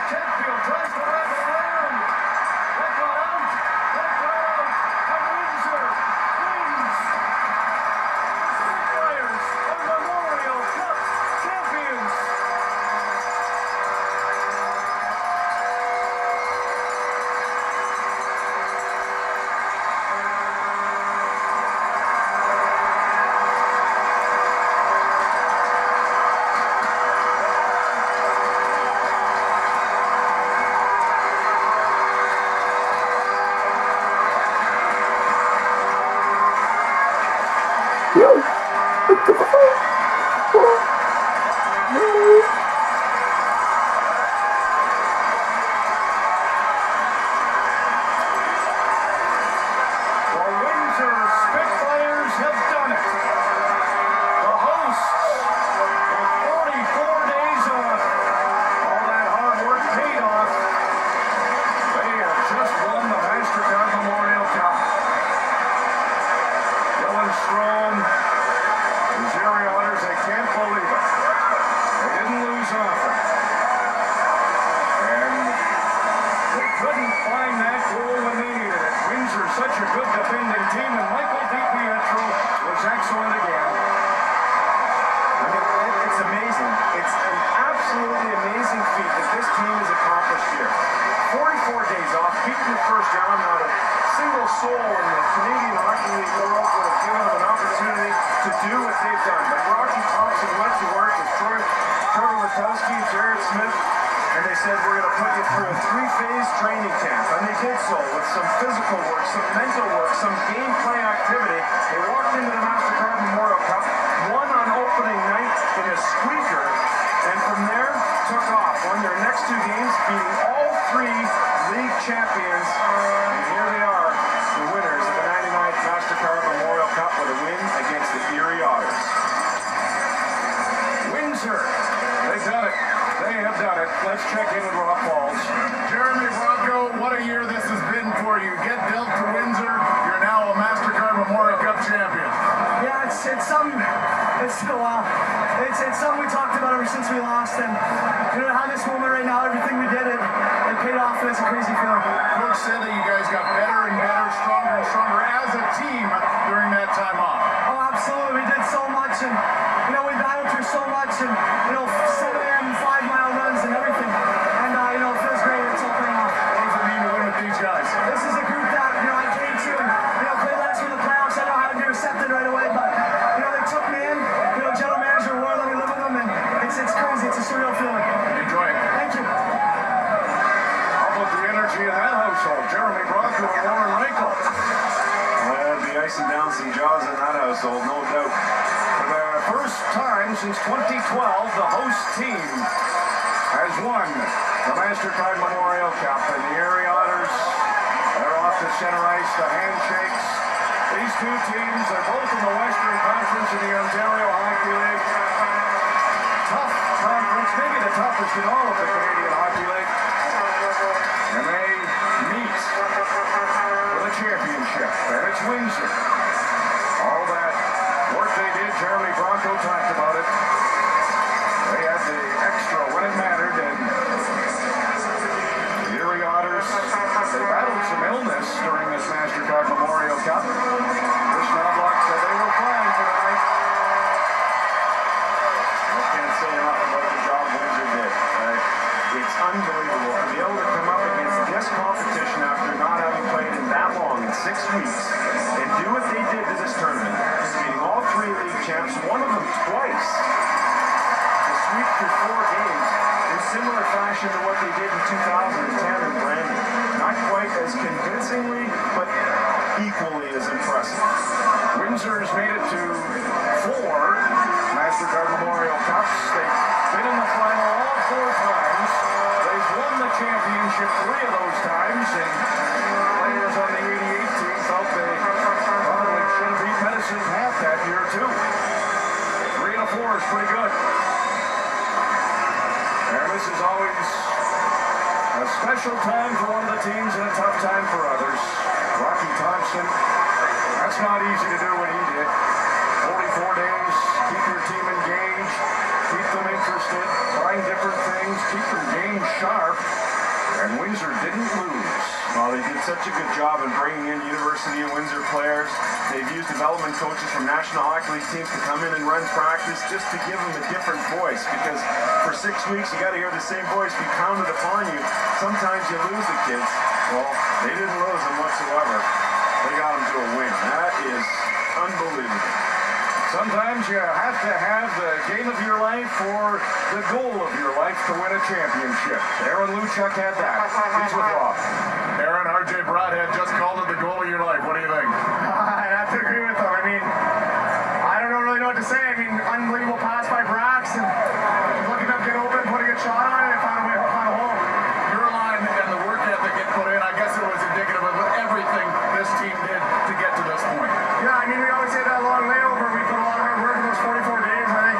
Chatfield tries to wrap it around. That got out. That got out. And Windsor wins. The Spitfires are Memorial Cup champions. Spitfires have done it. The hosts, with 44 days off, all that hard work paid off. They have just won the MasterCard Memorial Cup. Dylan Strome, the Zeri Otters, they can't believe it. They didn't lose often. And they couldn't find that goal when they needed it. Windsor, such a good defending team, and Michael DiPietro was excellent again. I mean, it's amazing. It's an absolutely amazing feat that this team has accomplished here. 44 days off, beaten the first round. Not a single soul in the Canadian Hockey League world would have given them an opportunity to do what they've done. But Rocky Thompson went to work with Trevor Matowski, Jared Smith, and they said, we're going to put you through a 3-phase training camp. And they did so with some physical work, some mental work, some gameplay activity. They walked into the MasterCard Memorial Cup, won on opening night in a squeaker, and from there took off. Won their next 2 games, beating all 3 league champions. And here they are, the winners of the 99th MasterCard Memorial Cup with a win against the Erie Otters. Windsor, they've done it. They have done it. Let's check in with Rob Pauls. Jeremy Bronco, what a year this has been for you. Get dealt to Windsor. You're now a MasterCard Memorial Cup champion. Yeah, it's something. It's something we talked about ever since we lost, and to have this moment right now, everything we did, it paid off, and it's a crazy feeling. Coach said that you guys got better and better, stronger and stronger as a team during that time off. Oh, absolutely. We did so much, and we battled through so much, and 7 a.m. 5-mile runs and everything, and it feels great. It's all paying off. What does it mean to win with these guys? This is a group that I came to and played last year in the playoffs. I know how to be accepted right away, but they took me in. General manager Roy let me live with them, and it's crazy. It's a surreal feeling. Enjoy it. Thank you. How about the energy in that household? Jeremy Bronco and Warren Reichel. Well, the ice and down some jaws in that household, no doubt. For the first time since 2012, the host team has won the MasterCard Memorial Cup, and the Erie Otters, they're off to center ice, the handshakes. These 2 teams are both in the Western Conference in the Ontario Hockey League. Tough conference, maybe the toughest in all of the Canadian Hockey League. And they meet for the championship, and it's Windsor. All that work they did, Jeremy Bronco talked about it. They had the extra when it mattered, and the Erie Otters, they battled some illness during this MasterCard Memorial Cup. Chris Knobloch said they were fine for the night. I can't say enough about the job Windsor did. It's unbelievable to be able to come up against this competition after not having played in that long, in 6 weeks, and do what they did to this tournament, beating all 3 league champs, one of them twice, to sweep through 4 games in similar fashion to what they did in 2010 in Brandon. Not quite as convincingly, but equally as impressive. Windsor has made it to 4 MasterCard Memorial Cups. They've been in the final all 4 times. They've won the championship 3 of those times, and players on the 88 team felt they probably should have beat Medicine half that year too. 3 out of 4 is pretty good. And this is always a special time for one of the teams and a tough time for others. Rocky Thompson, that's not easy to do what he did. 44 days, keep your team engaged, keep them interested, trying different things, keep them game came sharp, and Windsor didn't lose. Well, they did such a good job in bringing in University of Windsor players. They've used development coaches from National Hockey League teams to come in and run practice just to give them a different voice, because for 6 weeks you got to hear the same voice be pounded upon you. Sometimes you lose the kids. Well, they didn't lose them whatsoever. They got them to a win. That is unbelievable. Sometimes you have to have the game of your life or the goal of your life to win a championship. Aaron Luchuk had that. He's with Rob. Aaron, RJ Brodhead just called it the goal of your life. What do you think? I have to agree with him. I mean, I don't really know what to say. I mean, unbelievable pass by Brax, and looking up, get open, putting a shot on it, and found a way to find a hole. Your line and the work ethic it put in, I guess it was indicative of everything this team did to get to this point. Yeah, I mean, we always say that long layover. We put a lot of hard work in those 44 days. I think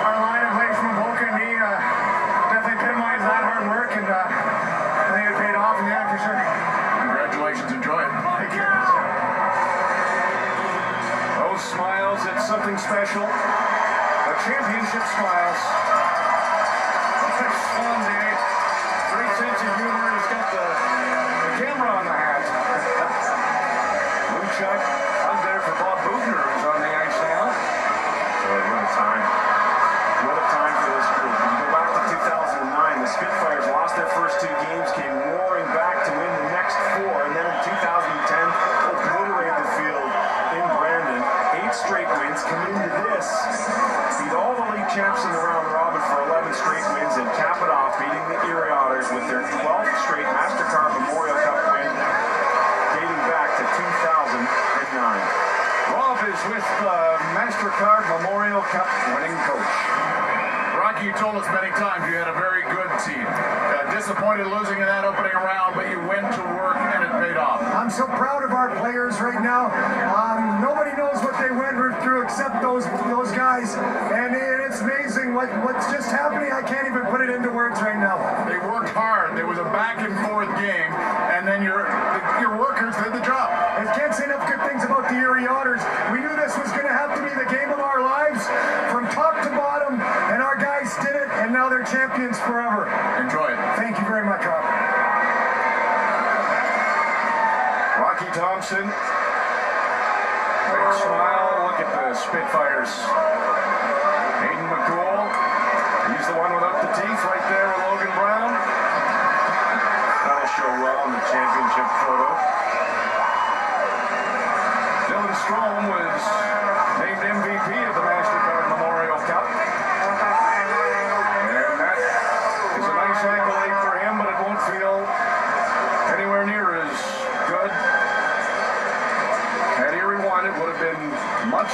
our line of plays from Boca and me definitely epitomized that hard work, and I think it paid off in the end for sure. Congratulations, enjoy it. Thank you. Those smiles, it's something special. The championship smiles. One day, great sense of humor. He's got the camera on the hat. Luchuk out there for Bob Bugner, who's on the ice now. Boy, what a time. What a time for this group. You go back to 2009, the Spitfires lost their first 2 games, came roaring back to win the next 4, and then in 2010, obliterated the field in Brandon. 8 straight wins, come into this, beat all the league champs in the round robin for 11 straight wins, and cap it off, beating the Erie Otters with their 12th straight MasterCard Memorial Cup win, dating back to 2009. Rob is with the MasterCard Memorial Cup winning coach. Rocky, you told us many times you had a very good team. Disappointed losing in that opening round, but you went to work and it paid off. I'm so proud of our players right now. Nobody knows what they went through except those guys, and it's amazing what's just happening. I can't even put it into words right now. They worked hard. There was a back and forth game, and then your workers did the job. I can't say enough good things about the Erie Otters. We knew this was going to have to be the game of our lives from top to bottom, and our guys did it, and now they're champions forever. Enjoy it. Thank you very much, Rob. Rocky Thompson. Big smile. Look at the Spitfires. Hayden McCool. He's the one without the teeth right there with Logan Brown. That'll show well in the championship photo. Dylan Strome was named MVP of the MasterCard Memorial Cup. And that is a nice accolade for him, but it won't feel anywhere near as good. Had Erie won, it would have been much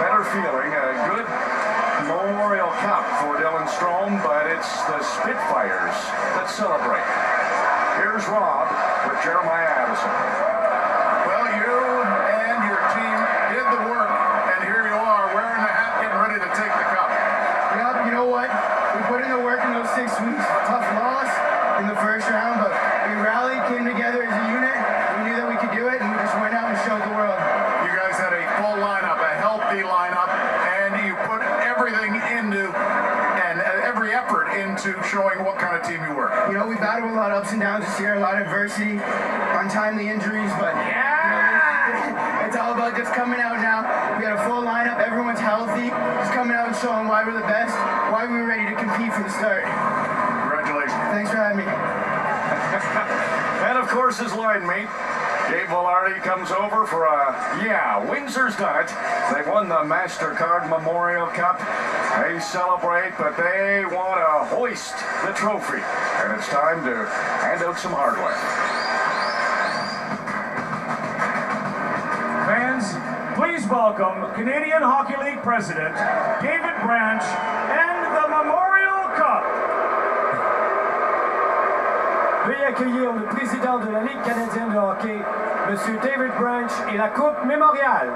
better feeling. A good Memorial Cup for Dylan Strome, but it's the Spitfires that celebrate. Here's Rob with Jeremiah Addison. Well, you and your team did the work, and here you are wearing the hat, getting ready to take the cup. Yep, you know what? We put in the work in those 6 weeks. Tough loss in the first round, but we rallied, came together as a unit. We knew that we could do it, and we just went out and showed the world. You guys had a full lineup, a healthy lineup, and you put everything into and every effort into showing what kind of team you were. You know, we battled a lot of ups and downs this year, a lot of adversity, untimely injuries, but you know, it's all about just coming out now. We got a full lineup, everyone's healthy, just coming out and showing why we're the best, why we were ready to compete from the start. Congratulations. Thanks for having me. And of course his line mate, Gabe Velarde, comes over for Windsor's done it. They've won the MasterCard Memorial Cup. They celebrate, but they want to hoist the trophy. And it's time to hand out some hardware. Fans, please welcome Canadian Hockey League President David Branch and the Memorial Cup. Veuillez accueillir le président de la Ligue canadienne de hockey, M. David Branch, et la Coupe Mémoriale.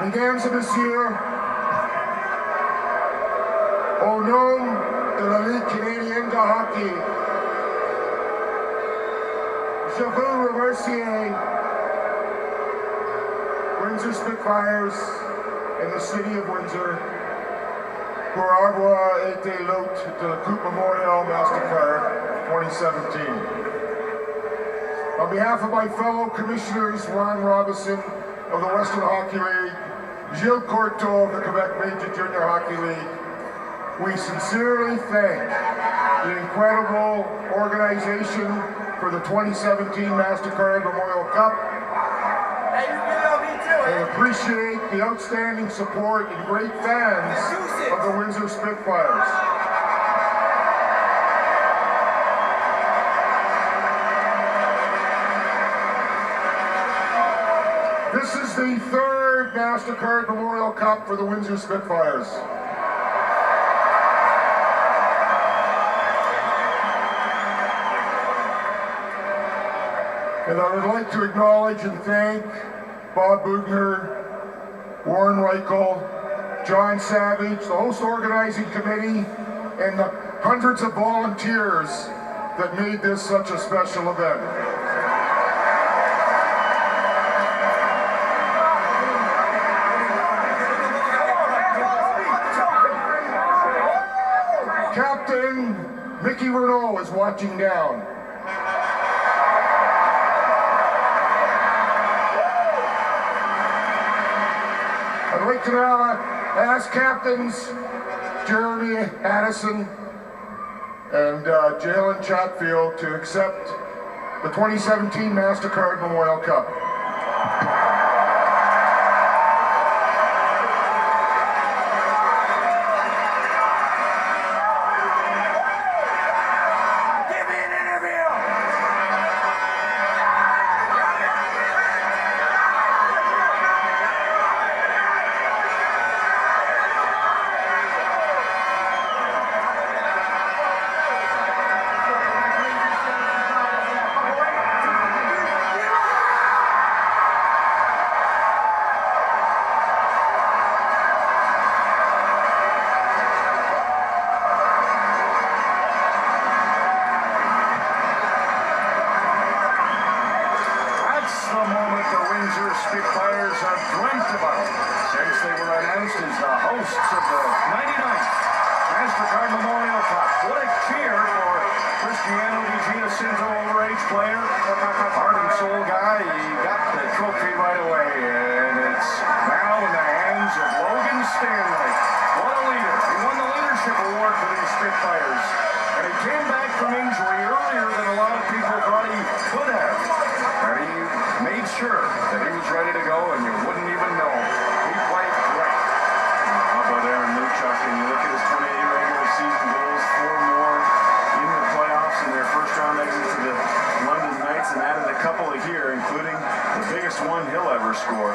Mesdames et messieurs, au nom de la Ligue canadienne de hockey, je veux remercier Windsor Spitfires and the city of Windsor pour avoir été l'hôte de la Coupe Memorial Mastercard 2017. On behalf of my fellow commissioners, Ron Robinson of the Western Hockey League, Gilles Courteau of the Quebec Major Junior Hockey League, we sincerely thank the incredible organization for the 2017 MasterCard Memorial Cup and appreciate the outstanding support and great fans of the Windsor Spitfires. This is the third MasterCard Memorial Cup for the Windsor Spitfires. And I would like to acknowledge and thank Bob Bugner, Warren Reichel, John Savage, the host organizing committee, and the hundreds of volunteers that made this such a special event. Captain Mickey Renault is watching down. I'd like to now ask Captains Jeremy Addison and Jalen Chatfield to accept the 2017 MasterCard Memorial Cup. Spitfires have dreamt about since they were announced as the hosts of the 99th MasterCard Memorial Cup. What a cheer for Cristiano Di Giacinto, overage player, heart and soul guy. He got the trophy right away, and it's now in the hands of Logan Stanley. What a leader. He won the leadership award for these Spitfires, and he came back from injury earlier than a lot of people thought he could have. And he made sure that he was ready to go, and you wouldn't even know. He played great. How about Aaron Luchuk? And you look at his 28 regular season goals, 4 more in the playoffs in their first round exit to the London Knights, and added a couple of here, including the biggest one he'll ever score.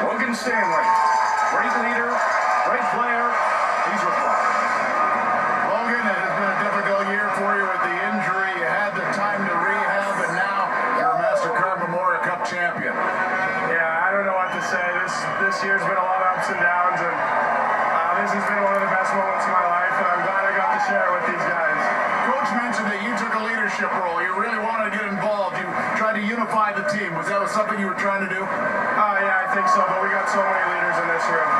Logan Stanley, great leader, great player. He's with Bob. Logan, it has been a difficult year for you with the injury. You had the time to rehab, and now you're a MasterCard Memorial Cup champion. Yeah, I don't know what to say. This year's been a lot of ups and downs, and this has been one of the best moments of my life, and I'm glad I got to share it with these guys. Coach mentioned that you took a leadership role. You really wanted to get involved. You tried to unify the team. Was that something you were trying to do? Yeah, I think so, but we got so many leaders in this room.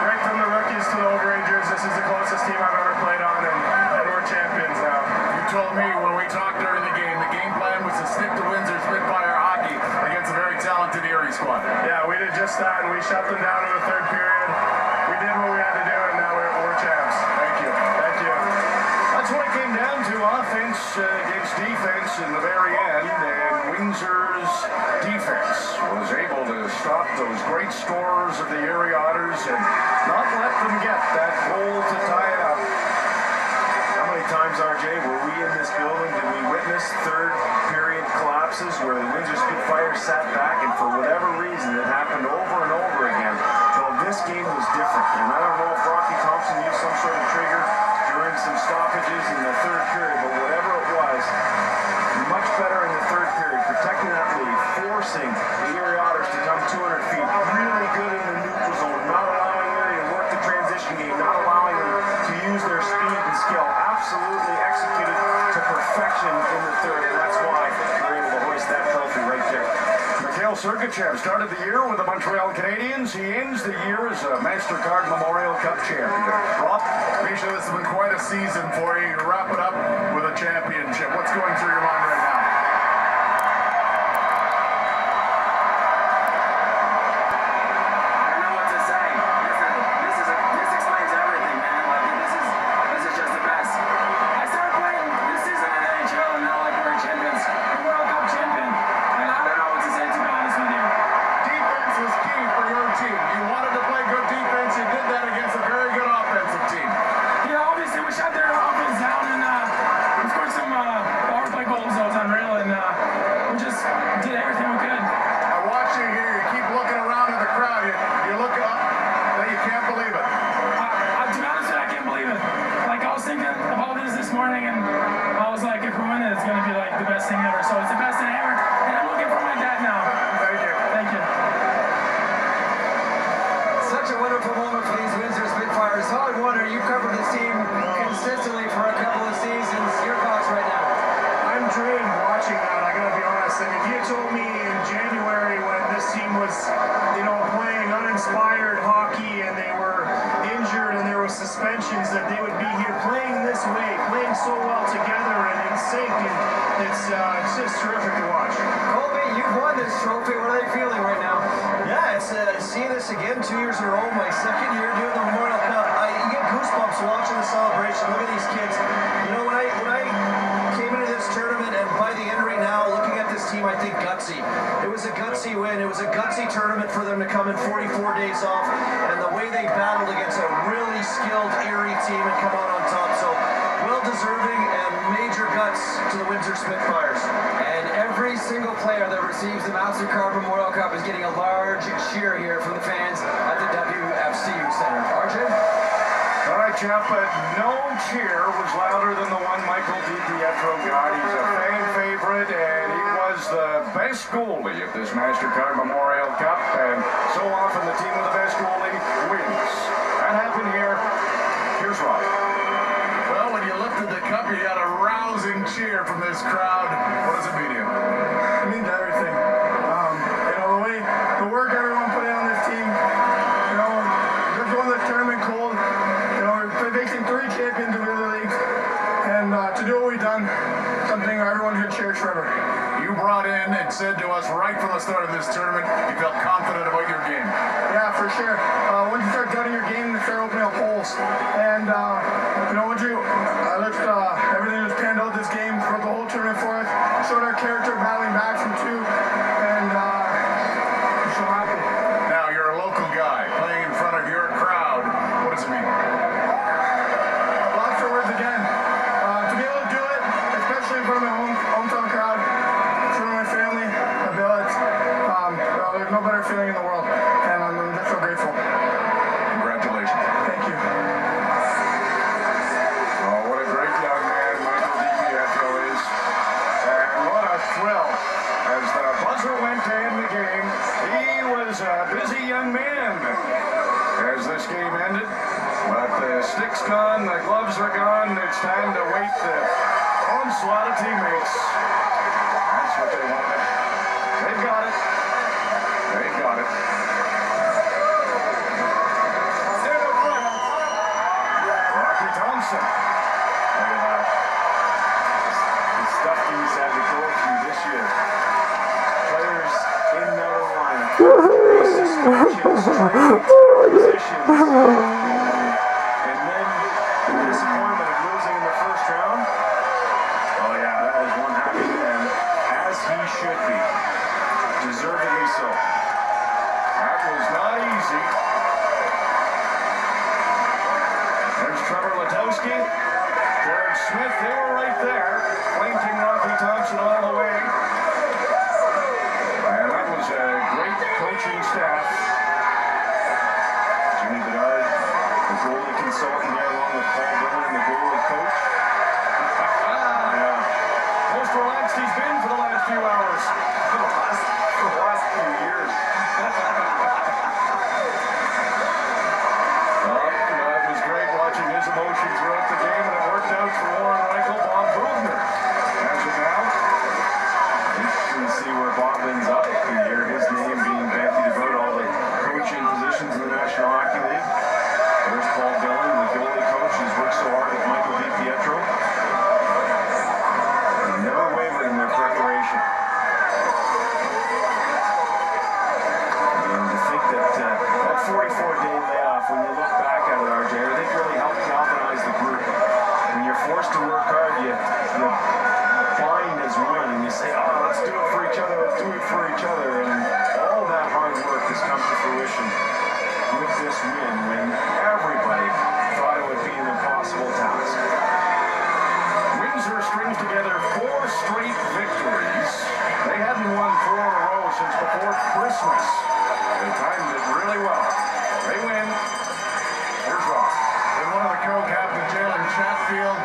Right from the rookies to the overagers, this is the closest team I've ever played on, and we're champions now. You told me when we talked during the game plan was to stick to Windsor Spitfire hockey against a very talented Erie squad. Yeah, we did just that, and we shut them down in the third period. We did what we had to do, and now we're champs. Thank you. Thank you. That's what it came down to, offense against defense in the very end, and Windsor's defense was able to stop those great scorers of the Erie Otters and not let them get that goal to tie it up. How many times, RJ, were we in this building? Did we witness third period collapses where the Windsor Spitfires sat back, and for whatever reason it happened over and over again? Well, this game was different, and I don't know if Rocky Thompson used some sort of trigger during some stoppages in the third period, but whatever it was, much better in the third period, protecting that lead, forcing the Erie Otters to come to it really good in the neutral zone, not allowing them to work the transition game, not allowing them to use their speed and skill. Absolutely executed to perfection in the third, and that's why they're able to hoist that trophy right there. Mikhail Sergachev started the year with the Montreal Canadiens. He ends the year as a MasterCard Memorial Cup champion. Rob? Misha, this has been quite a season for you. You wrap it up with a championship. What's going through your mind right now? Windsor Spitfires. Howard Wonder, you've covered this team consistently for a couple of seasons. Your thoughts right now? I'm drained watching that, I gotta be honest. And if you told me in January when this team was, playing uninspired hockey and they were injured and there were suspensions, that they would be here playing this way, playing so well together and in sync, and it's just terrific to watch. Colby, you've won this trophy. What are they feeling right now? Yeah, it's seeing this again 2 years in a row. My second year doing the Memorial Cup. You get goosebumps watching the celebration. Look at these kids. When I came into this tournament, and by the end right now, looking at this team, I think gutsy. It was a gutsy win. It was a gutsy tournament for them to come in 44 days off, and the way they battled against a really skilled Erie team and come out on top. So well-deserving and major guts to the Windsor Spitfires. And every single player that receives the MasterCard Memorial Cup is getting a large cheer here from the fans at the WFCU Center. RJ? All right, Jeff, but no cheer was louder than the one Michael DiPietro got. He's a fan favorite, and he was the best goalie at this MasterCard Memorial Cup, and so often the team with the best goalie wins. That happened here. Here's Rob. Well, when you lifted the cup, you got a rousing cheer from this crowd. What does it mean to you? It means everything. The work everyone put in on this team, just won the tournament cold. We're facing 3 champions in the other leagues, and to do what we've done, something everyone should cherish forever. You brought in and said to us right from the start of this tournament, you felt confident about your game. Yeah, for sure. Once you start gutting your game, you start opening up holes. And, once I looked, everything was panned out this game throughout the whole tournament for us. Showed our character battling back from 2, and I'm so happy. Now, you're a local guy playing in front of your crowd. What does it mean? Lots of words again. To be able to do it, especially in front of my hometown crowd, in front of my family, there's no better feeling in the world. And I'm just so grateful. Congratulations. Thank you. Oh, what a great young man Michael DiPietro is. And what a thrill. As the buzzer went to end the game, he was a busy young man as this game ended. But the stick's gone, the gloves are gone. It's time to wait the onslaught of teammates. That's what they wanted. They've got it. They've got it. Rocky Thompson. Look at that. The stuff he's had to go through this year. Players in and out of the lineup. Suspensions, positions. And then the disappointment of losing in the first round. Oh yeah, that was one happy, and as he should be. Deservedly so. That was not easy. There's Trevor Letowski, Jared Smith, they were right there, flanking Rocky Thompson all the way. And that was a great coaching staff. Jimmy Bedard, the goalie consultant there, along with Paul Dillon, the goalie coach. Yeah. Most relaxed he's been for the last few hours. For the last few years. fruition with this win when everybody thought it would be an impossible task. Windsor strings together 4 straight victories. They hadn't won 4 in a row since before Christmas. They timed it really well. They win. Here's Rob. And one of the co-captains, Jalen Chatfield,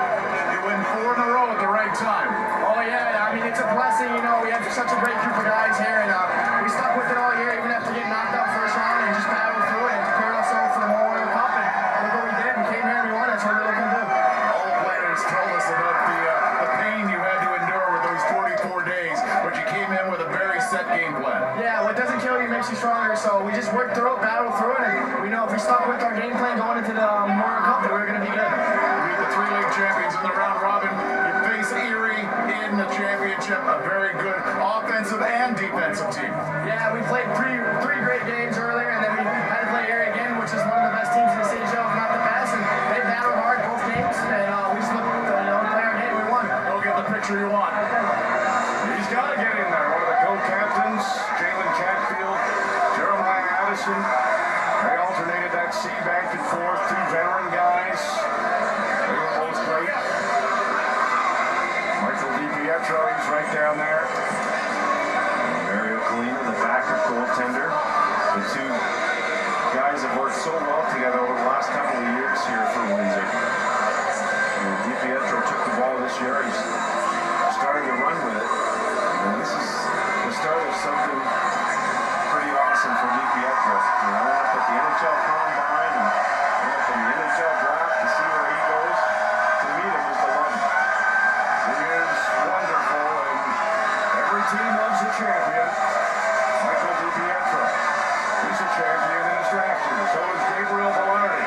you win 4 in a row at the right time. Oh yeah, I mean it's a blessing, you know, we have such a great group of guys here, and we stuck with it all year, even after getting knocked out first round, and just battled through it and prepared ourselves for the Memorial Cup, and look what we did, we came here and we won, that's what we're looking to do. All the players told us about the pain you had to endure with those 44 days, but you came in with a very set game plan. Yeah, what doesn't kill you makes you stronger, so we just worked through it, battled through it, and we know if we stuck with our game plan going into the Memorial Cup, that we were going to be good. You beat the 3 league champions in the round robin. You face Erie in the championship, a very good offensive and defensive team. Yeah, we played three great games earlier, and then we had to play Erie again, which is one of the best teams in the CHL, if not the best, and they battled hard both games, and we just looked, play our game, we won. Go get the picture you want. He's got to get in there. One of the co-captains, Jalen Chatfield, Jeremiah Addison. They alternated that C back and forth. 2 veteran guys. They were both great. Michael DiPietro, he's right down there. Mario Colina, the backup goaltender. The 2 guys have worked so well together over the last couple of years here for Windsor. And DiPietro took the ball this year. He's starting to run with it. And this is the start of something pretty awesome for DiPietro. You know, up at the NHL Combine and up in the NHL draft to see where he goes. To meet him is the love. He is wonderful, and every team loves a champion. Michael DiPietro. He's a champion in his draft year. So is Gabriel Velarde.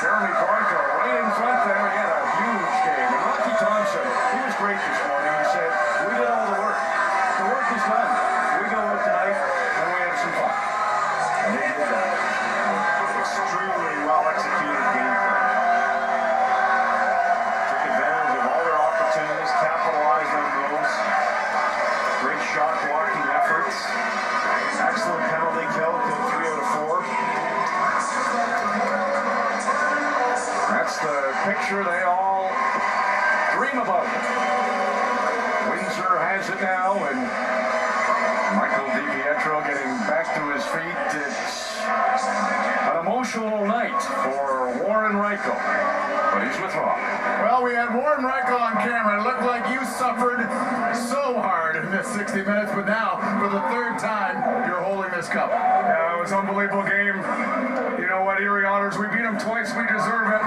Jeremy Barco right in front there. He had a huge game. And Rocky Thompson, he was great this morning. He said, we did all the work. The work is done. We go out tonight and we have some fun. And they did that. Extremely well executed game plan. Took advantage of all their opportunities, capitalized on those. Great shot blocking efforts. Excellent penalty kill, killed 3 out of 4. That's the picture they all dream about. Windsor has it now, and Michael DiPietro getting back to his feet. It's an emotional night for Warren Reichel, but he's with Rob. Well, we had Warren Reichel on camera. It looked like you suffered so hard in this 60 minutes, but now, for the 3rd time, you're holding this cup. Yeah, it was an unbelievable game. You know what, Erie Otters, we beat them twice, we deserve it.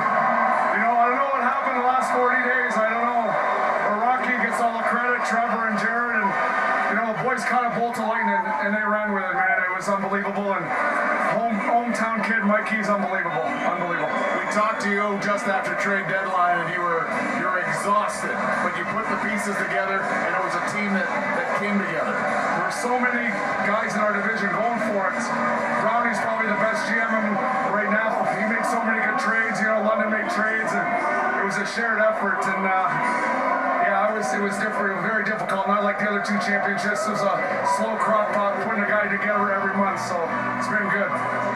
You know, I don't know what happened the last 40 days, I don't know. But Rocky gets all the credit, Trevor and Jared, and you know, the boys caught a bolt of lightning and they ran with it, man. It was unbelievable, and hometown kid Mikey's unbelievable, unbelievable. We talked to you just after trade deadline, and you're exhausted, but you put the pieces together, and it was a team that came together. There were so many guys in our division going for it. Brownie's probably the best GM right now. He made so many good trades. You know, London made trades, and it was a shared effort. And yeah, it was different, very difficult. Not like the other 2 championships. It was a slow crop pot, putting a guy together every month. So it's been good.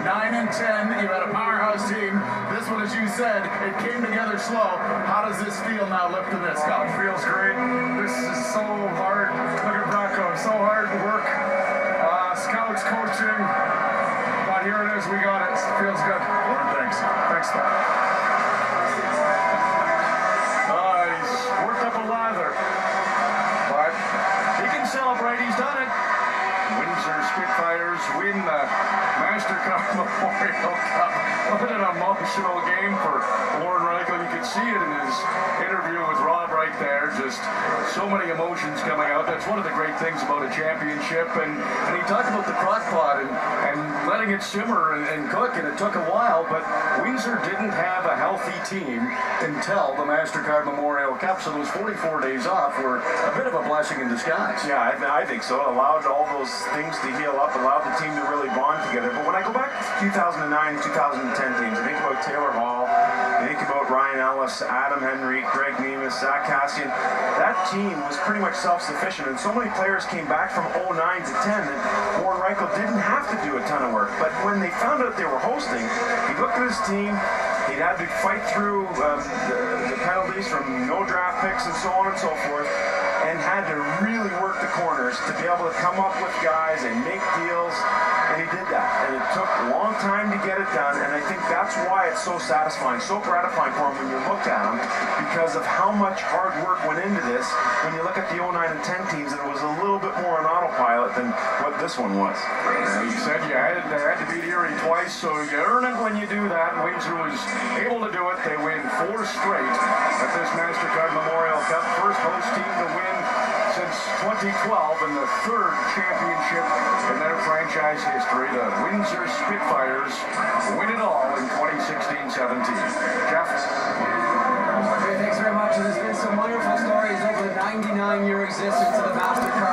9 and 10, you had a powerhouse team. This one, as you said, it came together slow. How does this feel now lifting this cup? It feels great. This is so hard. Look at Bracco, so hard work. Scouts, coaching. But here it is, we got it. It feels good. Thanks. Thanks, Scott. He's worked up a lather, but he can celebrate. He's done it. Windsor Spitfires win the MasterCard Memorial Cup. What an emotional game for Warren Reichel. You could see it in his interview with Rob right there. Just so many emotions coming out. That's one of the great things about a championship. And he talked about the crock pot and letting it simmer and cook, and it took a while, but Windsor didn't have a healthy team until the MasterCard Memorial Cup, so those 44 days off were a bit of a blessing in disguise. Yeah, I think so. It allowed all those things to heal up, allowed the team to really bond together. But when I go back to 2009, 2010 teams, I think about Taylor Hall, Think about Ryan Ellis, Adam Henry, Greg Nemus, Zach Cassian. That team was pretty much self-sufficient, and so many players came back from 09 to 10 that Warren Reichel didn't have to do a ton of work. But when they found out they were hosting, he looked at his team. He'd had to fight through the penalties from no draft picks and so on and so forth, and had to really work the corners to be able to come up with guys and make deals, and he did that. And it took a long time to get it done, and I think that's why it's so satisfying, so gratifying for him when you look at him, because of how much hard work went into this. When you look at the 09 and 10 teams, and it was a little bit more on autopilot than what this one was. You said you had to beat Erie twice, so you earn it when you do that. Windsor was able to do it. They win 4 straight at this MasterCard Memorial Cup. First host team to win since 2012 and the 3rd championship in their franchise history. The Windsor Spitfires win it all in 2016-17. Jeff? Okay, thanks very much. There's been some wonderful stories over the 99-year existence of the MasterCard